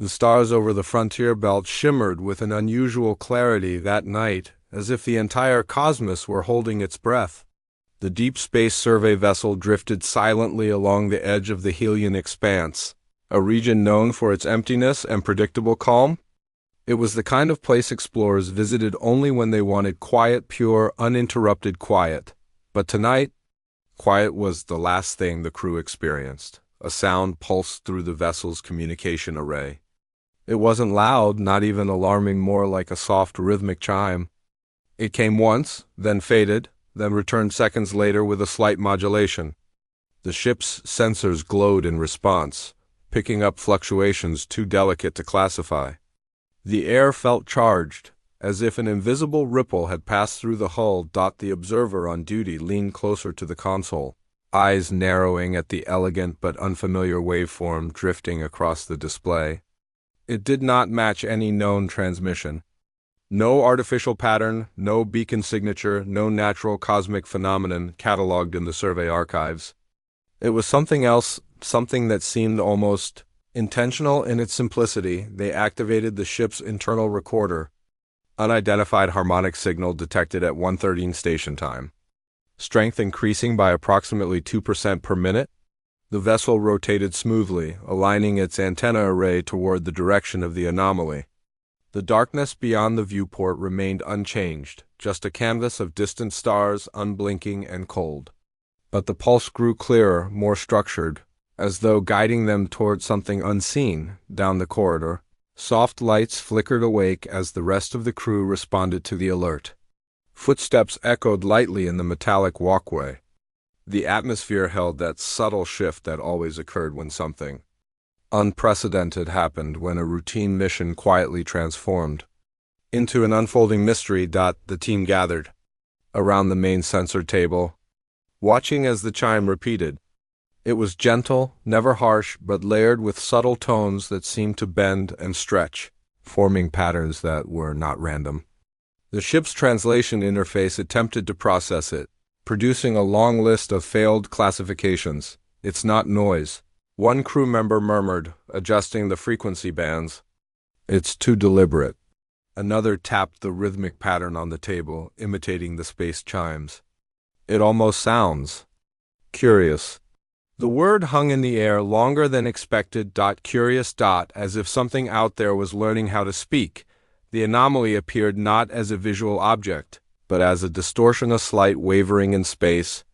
The stars over the frontier belt shimmered with an unusual clarity that night, as if the entire cosmos were holding its breath. The Deep Space Survey vessel drifted silently along the edge of the Helian expanse, a region known for its emptiness and predictable calm. It was the kind of place explorers visited only when they wanted quiet, pure, uninterrupted quiet. But tonight, quiet was the last thing the crew experienced. A sound pulsed through the vessel's communication array. It wasn't loud, not even alarming, more like a soft rhythmic chime. It came once, then faded, then returned seconds later with a slight modulation. The ship's sensors glowed in response, picking up fluctuations too delicate to classify. The air felt charged, as if an invisible ripple had passed through the hull. The observer on duty leaned closer to the console, eyes narrowing at the elegant but unfamiliar waveform drifting across the display. It did not match any known transmission. No artificial pattern, no beacon signature, no natural cosmic phenomenon cataloged in the survey archives. It was something else, something that seemed almost intentional in its simplicity. They activated the ship's internal recorder. Unidentified harmonic signal detected at 1:13 station time. Strength increasing by approximately 2% per minute. The vessel rotated smoothly, aligning its antenna array toward the direction of the anomaly. The darkness beyond the viewport remained unchanged, just a canvas of distant stars, unblinking and cold. But the pulse grew clearer, more structured, as though guiding them toward something unseen down the corridor. Soft lights flickered awake as the rest of the crew responded to the alert. Footsteps echoed lightly in the metallic walkway. The atmosphere held that subtle shift that always occurred when something unprecedented happened, when a routine mission quietly transformed into an unfolding mystery. The team gathered around the main sensor table, watching as the chime repeated. It was gentle, never harsh, but layered with subtle tones that seemed to bend and stretch, forming patterns that were not random. The ship's translation interface attempted to process it, producing a long list of failed classifications. "It's not noise," one crew member murmured, adjusting the frequency bands. "It's too deliberate." Another tapped the rhythmic pattern on the table, imitating the space chimes. "It almost sounds curious." The word hung in the air longer than expected. Curious. As if something out there was learning how to speak. The anomaly appeared not as a visual object, but as a distortion, a slight wavering in space,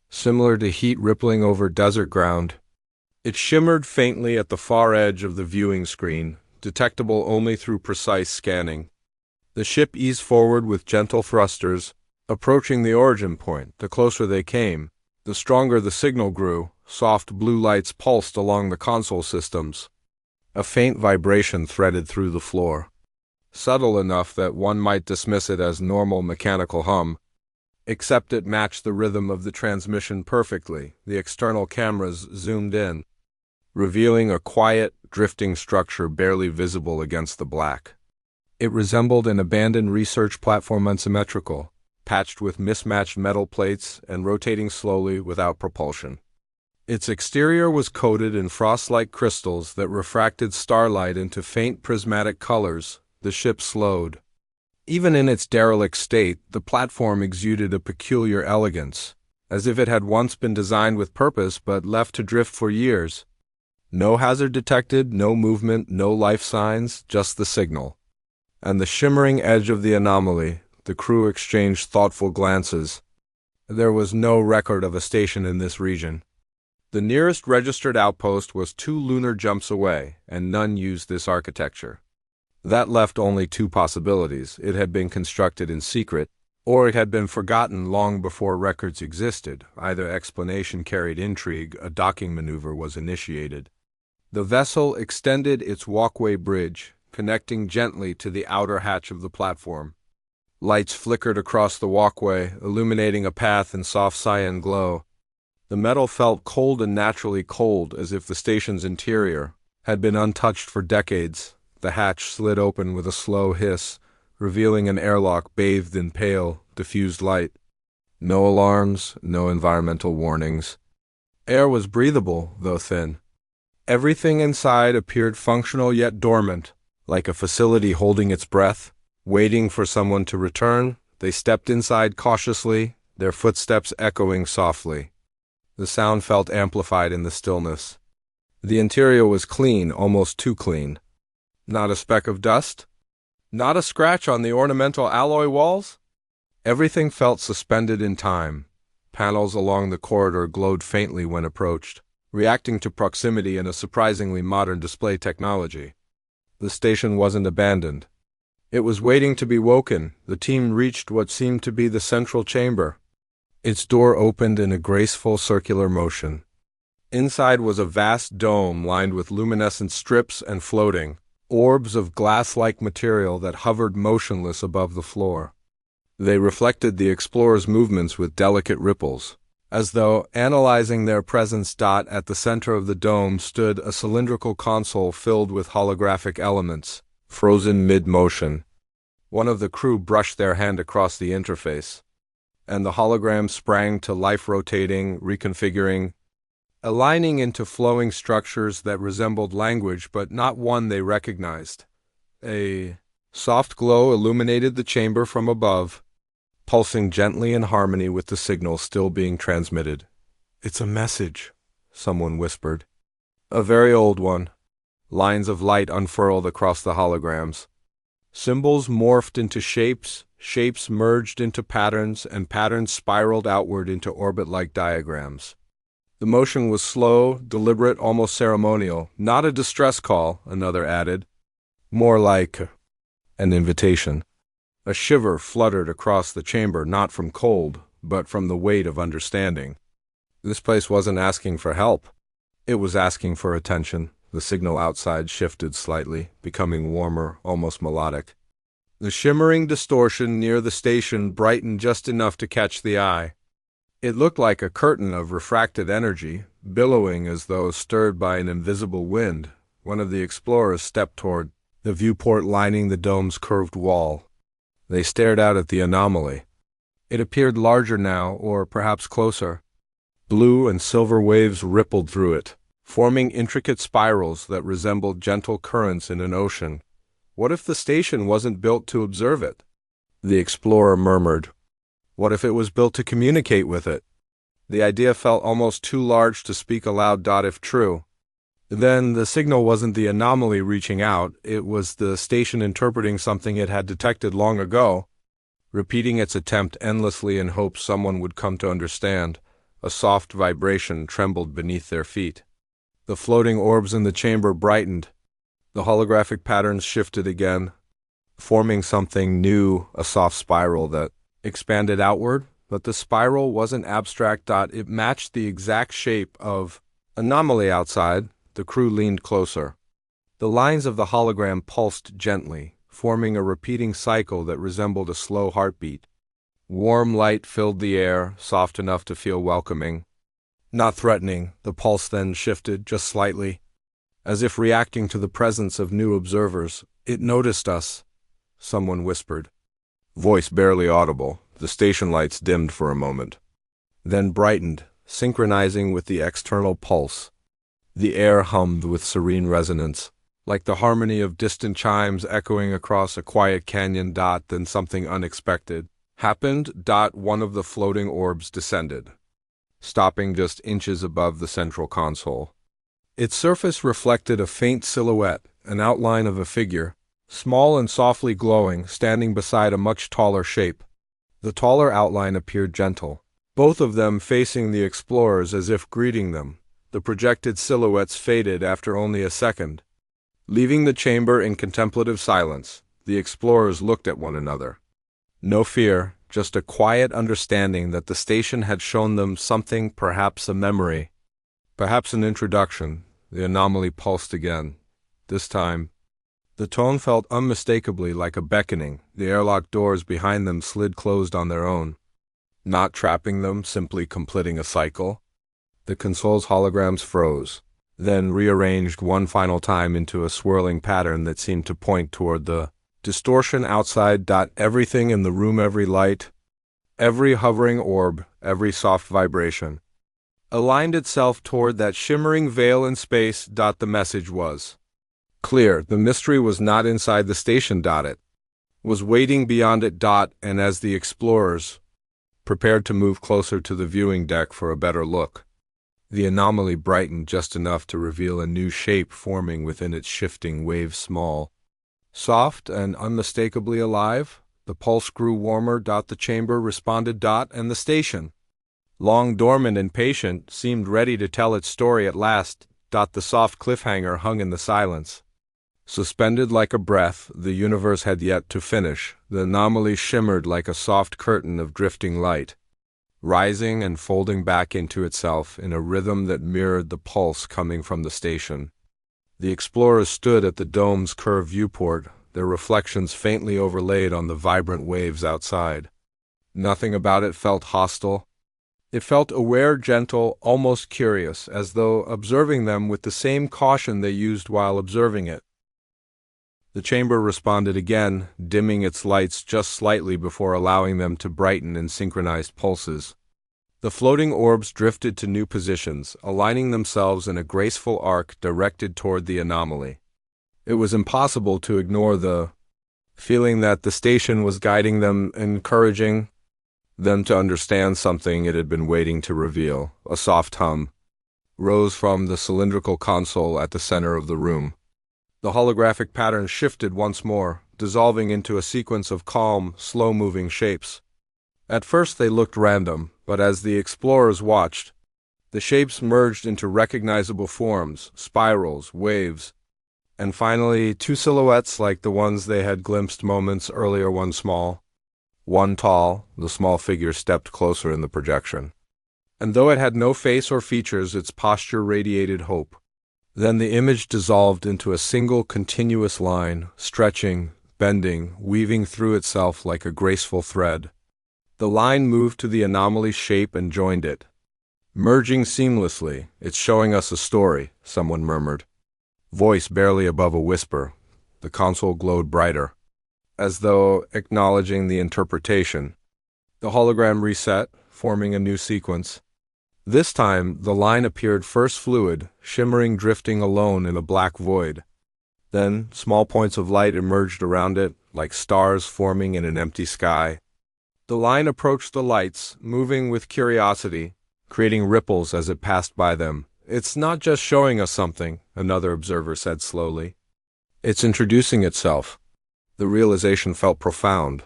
similar to heat rippling over desert ground. It shimmered faintly at the far edge of the viewing screen, detectable only through precise scanning. The ship eased forward with gentle thrusters, approaching the origin point. The closer they came, the stronger the signal grew. Soft blue lights pulsed along the console systems. A faint vibration threaded through the floor, subtle enough that one might dismiss it as normal mechanical hum, except it matched the rhythm of the transmission perfectly. The external cameras zoomed in, revealing a quiet, drifting structure barely visible against the black. It resembled an abandoned research platform, unsymmetrical, patched with mismatched metal plates and rotating slowly without propulsion. Its exterior was coated in frost-like crystals that refracted starlight into faint prismatic colors. The ship slowed. Even in its derelict state, the platform exuded a peculiar elegance, as if it had once been designed with purpose but left to drift for years. No hazard detected, no movement, no life signs, just the signal. And the shimmering edge of the anomaly. The crew exchanged thoughtful glances. There was no record of a station in this region. The nearest registered outpost was 2 lunar jumps away, and none used this architecture. That left only 2 possibilities. It had been constructed in secret, or it had been forgotten long before records existed. Either explanation carried intrigue. A docking maneuver was initiated. The vessel extended its walkway bridge, connecting gently to the outer hatch of the platform. Lights flickered across the walkway, illuminating a path in soft cyan glow. The metal felt cold, and naturally cold, as if the station's interior had been untouched for decades. The hatch slid open with a slow hiss, revealing an airlock bathed in pale, diffused light. No alarms, no environmental warnings. Air was breathable, though thin. Everything inside appeared functional yet dormant, like a facility holding its breath, waiting for someone to return. They stepped inside cautiously, their footsteps echoing softly. The sound felt amplified in the stillness. The interior was clean, almost too clean. Not a speck of dust? Not a scratch on the ornamental alloy walls? Everything felt suspended in time. Panels along the corridor glowed faintly when approached, reacting to proximity and a surprisingly modern display technology. The station wasn't abandoned. It was waiting to be woken. The team reached what seemed to be the central chamber. Its door opened in a graceful circular motion. Inside was a vast dome lined with luminescent strips and floating orbs of glass-like material that hovered motionless above the floor. They reflected the explorers' movements with delicate ripples, as though analyzing their presence. At the center of the dome stood a cylindrical console filled with holographic elements, frozen mid-motion. One of the crew brushed their hand across the interface, and the hologram sprang to life, rotating, reconfiguring, aligning into flowing structures that resembled language but not one they recognized. A soft glow illuminated the chamber from above, pulsing gently in harmony with the signal still being transmitted. "It's a message," someone whispered. "A very old one." Lines of light unfurled across the holograms. Symbols morphed into shapes, shapes merged into patterns, and patterns spiraled outward into orbit-like diagrams. The motion was slow, deliberate, almost ceremonial. "Not a distress call," another added. "More like an invitation." A shiver fluttered across the chamber, not from cold, but from the weight of understanding. This place wasn't asking for help. It was asking for attention. The signal outside shifted slightly, becoming warmer, almost melodic. The shimmering distortion near the station brightened just enough to catch the eye. It looked like a curtain of refracted energy, billowing as though stirred by an invisible wind. One of the explorers stepped toward the viewport lining the dome's curved wall. They stared out at the anomaly. It appeared larger now, or perhaps closer. Blue and silver waves rippled through it, forming intricate spirals that resembled gentle currents in an ocean. What if the station wasn't built to observe it? The explorer murmured. What if it was built to communicate with it? The idea felt almost too large to speak aloud. If true, then the signal wasn't the anomaly reaching out, it was the station interpreting something it had detected long ago, repeating its attempt endlessly in hopes someone would come to understand. A soft vibration trembled beneath their feet. The floating orbs in the chamber brightened. The holographic patterns shifted again, forming something new, a soft spiral that expanded outward, but the spiral wasn't abstract. It matched the exact shape of anomaly outside. The crew leaned closer. The lines of the hologram pulsed gently, forming a repeating cycle that resembled a slow heartbeat. Warm light filled the air, soft enough to feel welcoming, not threatening. The pulse then shifted just slightly, as if reacting to the presence of new observers. "It noticed us," someone whispered. Voice barely audible. The station lights dimmed for a moment, then brightened, synchronizing with the external pulse. The air hummed with serene resonance, like the harmony of distant chimes echoing across a quiet canyon. Then something unexpected happened. One of the floating orbs descended, stopping just inches above the central console. Its surface reflected a faint silhouette, an outline of a figure, small and softly glowing, standing beside a much taller shape. The taller outline appeared gentle, both of them facing the explorers as if greeting them. The projected silhouettes faded after only a second. Leaving the chamber in contemplative silence, the explorers looked at one another. No fear, just a quiet understanding that the station had shown them something, perhaps a memory, perhaps an introduction. The anomaly pulsed again. This time, the tone felt unmistakably like a beckoning. The airlock doors behind them slid closed on their own, not trapping them, simply completing a cycle. The console's holograms froze, then rearranged one final time into a swirling pattern that seemed to point toward the distortion outside. Everything in the room, every light, every hovering orb, every soft vibration, aligned itself toward that shimmering veil in space. The message was clear. The mystery was not inside the station. It was waiting beyond it. And as the explorers prepared to move closer to the viewing deck for a better look, the anomaly brightened just enough to reveal a new shape forming within its shifting waves. Small, soft, and unmistakably alive. The pulse grew warmer. The chamber responded. And the station, long dormant and patient, seemed ready to tell its story at last. The soft cliffhanger hung in the silence. Suspended like a breath, the universe had yet to finish. The anomaly shimmered like a soft curtain of drifting light, rising and folding back into itself in a rhythm that mirrored the pulse coming from the station. The explorers stood at the dome's curved viewport, their reflections faintly overlaid on the vibrant waves outside. Nothing about it felt hostile. It felt aware, gentle, almost curious, as though observing them with the same caution they used while observing it. The chamber responded again, dimming its lights just slightly before allowing them to brighten in synchronized pulses. The floating orbs drifted to new positions, aligning themselves in a graceful arc directed toward the anomaly. It was impossible to ignore the feeling that the station was guiding them, encouraging them to understand something it had been waiting to reveal. A soft hum rose from the cylindrical console at the center of the room. The holographic pattern shifted once more, dissolving into a sequence of calm, slow-moving shapes. At first they looked random, but as the explorers watched, the shapes merged into recognizable forms, spirals, waves, and finally 2 silhouettes like the ones they had glimpsed moments earlier, one small, one tall. The small figure stepped closer in the projection. And though it had no face or features, its posture radiated hope. Then the image dissolved into a single continuous line, stretching, bending, weaving through itself like a graceful thread. The line moved to the anomaly's shape and joined it, merging seamlessly. "It's showing us a story," someone murmured, voice barely above a whisper. The console glowed brighter, as though acknowledging the interpretation. The hologram reset, forming a new sequence. This time, the line appeared first fluid, shimmering, drifting alone in a black void. Then, small points of light emerged around it, like stars forming in an empty sky. The line approached the lights, moving with curiosity, creating ripples as it passed by them. "It's not just showing us something," another observer said slowly. "It's introducing itself." The realization felt profound.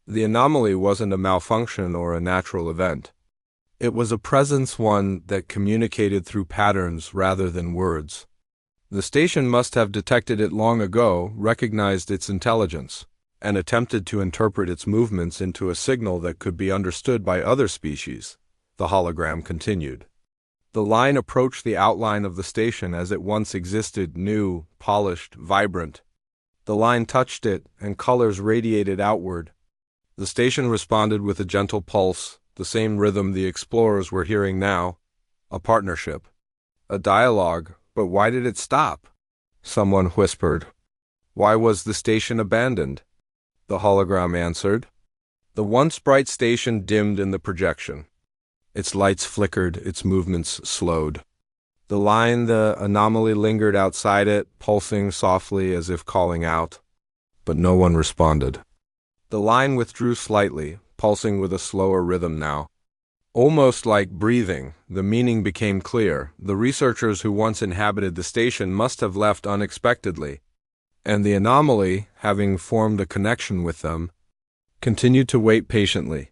The anomaly wasn't a malfunction or a natural event. It was a presence, one that communicated through patterns rather than words. The station must have detected it long ago, recognized its intelligence, and attempted to interpret its movements into a signal that could be understood by other species. The hologram continued. The line approached the outline of the station as it once existed, new, polished, vibrant. The line touched it, and colors radiated outward. The station responded with a gentle pulse, the same rhythm the explorers were hearing now. A partnership. A dialogue. But why did it stop? Someone whispered. Why was the station abandoned? The hologram answered. The once bright station dimmed in the projection. Its lights flickered, its movements slowed. The anomaly lingered outside it, pulsing softly as if calling out. But no one responded. The line withdrew slightly, pulsing with a slower rhythm now. Almost like breathing, the meaning became clear. The researchers who once inhabited the station must have left unexpectedly, and the anomaly, having formed a connection with them, continued to wait patiently.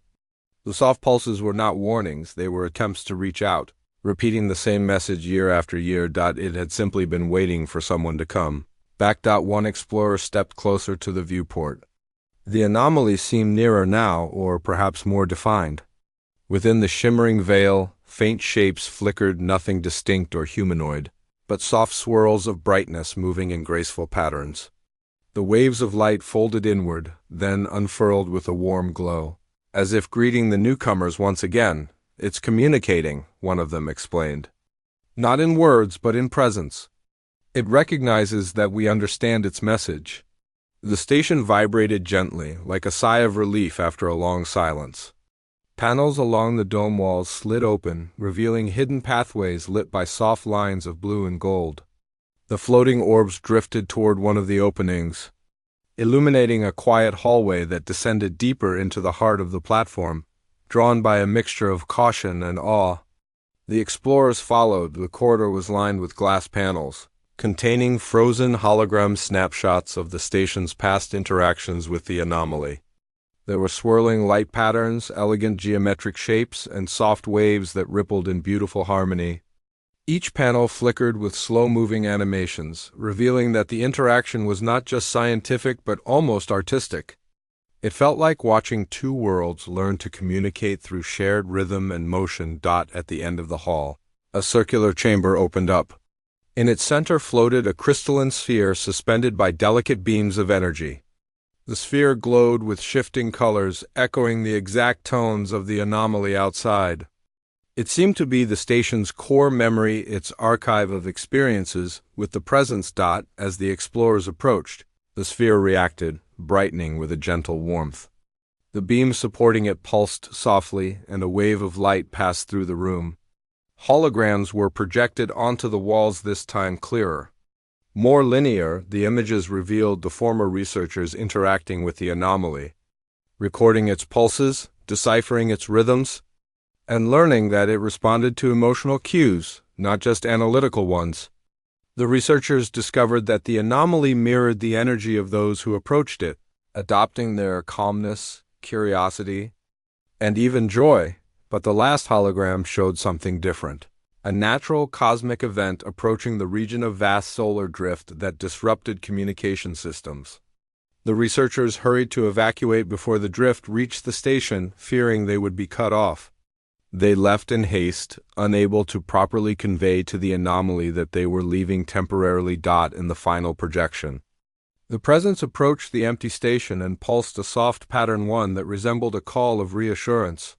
The soft pulses were not warnings, they were attempts to reach out, repeating the same message year after year. It had simply been waiting for someone to come. Back. One explorer stepped closer to the viewport. The anomaly seemed nearer now, or perhaps more defined. Within the shimmering veil, faint shapes flickered, nothing distinct or humanoid, but soft swirls of brightness moving in graceful patterns. The waves of light folded inward, then unfurled with a warm glow, as if greeting the newcomers once again. It's communicating, one of them explained. Not in words, but in presence. It recognizes that we understand its message. The station vibrated gently, like a sigh of relief after a long silence. Panels along the dome walls slid open, revealing hidden pathways lit by soft lines of blue and gold. The floating orbs drifted toward one of the openings, illuminating a quiet hallway that descended deeper into the heart of the platform, drawn by a mixture of caution and awe. The explorers followed. The corridor was lined with glass panels, containing frozen hologram snapshots of the station's past interactions with the anomaly. There were swirling light patterns, elegant geometric shapes, and soft waves that rippled in beautiful harmony. Each panel flickered with slow-moving animations, revealing that the interaction was not just scientific but almost artistic. It felt like watching two worlds learn to communicate through shared rhythm and motion. At the end of the hall, a circular chamber opened up. In its center floated a crystalline sphere suspended by delicate beams of energy. The sphere glowed with shifting colors, echoing the exact tones of the anomaly outside. It seemed to be the station's core memory, its archive of experiences with the presence. As the explorers approached, the sphere reacted, brightening with a gentle warmth. The beam supporting it pulsed softly, and a wave of light passed through the room. Holograms were projected onto the walls, this time clearer. More linear, the images revealed the former researchers interacting with the anomaly, recording its pulses, deciphering its rhythms, and learning that it responded to emotional cues, not just analytical ones. The researchers discovered that the anomaly mirrored the energy of those who approached it, adopting their calmness, curiosity, and even joy. But the last hologram showed something different. A natural cosmic event approaching the region of vast solar drift that disrupted communication systems. The researchers hurried to evacuate before the drift reached the station, fearing they would be cut off. They left in haste, unable to properly convey to the anomaly that they were leaving temporarily. In the final projection, the presence approached the empty station and pulsed a soft pattern, one that resembled a call of reassurance.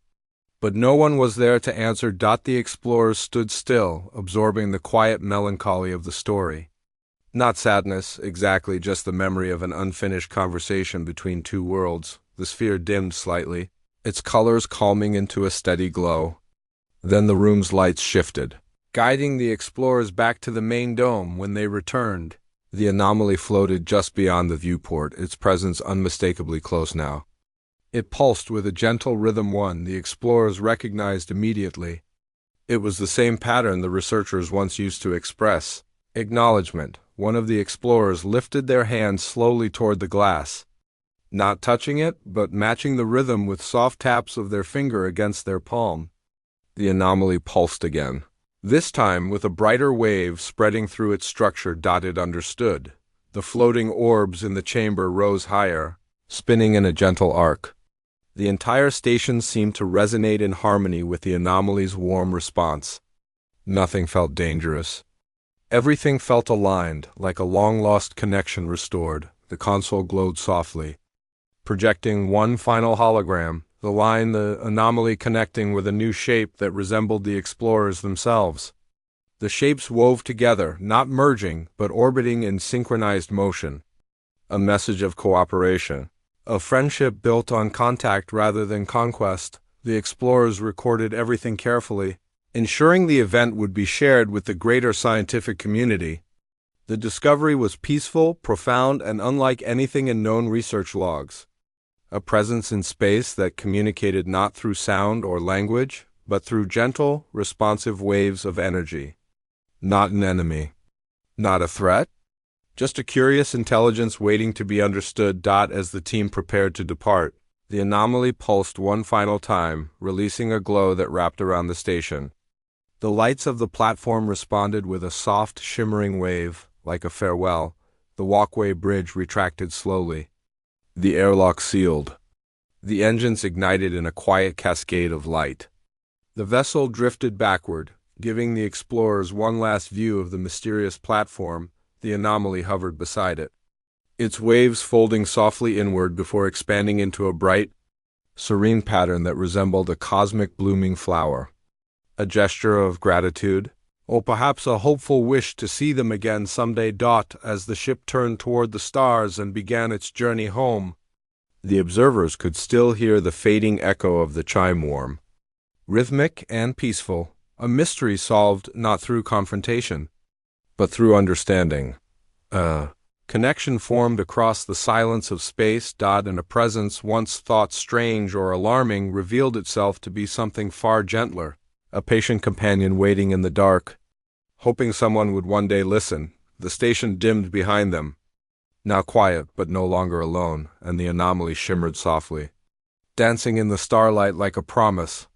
But no one was there to answer. The explorers stood still, absorbing the quiet melancholy of the story. Not sadness, exactly, just the memory of an unfinished conversation between two worlds. The sphere dimmed slightly, its colors calming into a steady glow. Then the room's lights shifted, guiding the explorers back to the main dome. When they returned, the anomaly floated just beyond the viewport, its presence unmistakably close now. It pulsed with a gentle rhythm, one the explorers recognized immediately. It was the same pattern the researchers once used to express acknowledgement. One of the explorers lifted their hand slowly toward the glass, not touching it, but matching the rhythm with soft taps of their finger against their palm. The anomaly pulsed again, this time with a brighter wave spreading through its structure. It understood. The floating orbs in the chamber rose higher, spinning in a gentle arc. The entire station seemed to resonate in harmony with the anomaly's warm response. Nothing felt dangerous. Everything felt aligned, like a long-lost connection restored. The console glowed softly, projecting one final hologram, the anomaly connecting with a new shape that resembled the explorers themselves. The shapes wove together, not merging, but orbiting in synchronized motion. A message of cooperation, of friendship built on contact rather than conquest. The explorers recorded everything carefully, ensuring the event would be shared with the greater scientific community. The discovery was peaceful, profound, and unlike anything in known research logs. A presence in space that communicated not through sound or language, but through gentle, responsive waves of energy. Not an enemy. Not a threat. Just a curious intelligence waiting to be understood. As the team prepared to depart, the anomaly pulsed one final time, releasing a glow that wrapped around the station. The lights of the platform responded with a soft, shimmering wave, like a farewell. The walkway bridge retracted slowly. The airlock sealed. The engines ignited in a quiet cascade of light. The vessel drifted backward, giving the explorers one last view of the mysterious platform. The anomaly hovered beside it, its waves folding softly inward before expanding into a bright, serene pattern that resembled a cosmic blooming flower. A gesture of gratitude, or perhaps a hopeful wish to see them again someday. As the ship turned toward the stars and began its journey home, The observers could still hear the fading echo of the chime warm, rhythmic and peaceful, a mystery solved not through confrontation, but through understanding. A connection formed across the silence of space, and a presence once thought strange or alarming revealed itself to be something far gentler, a patient companion waiting in the dark, hoping someone would one day listen. The station dimmed behind them, now quiet but no longer alone, and the anomaly shimmered softly, dancing in the starlight like a promise,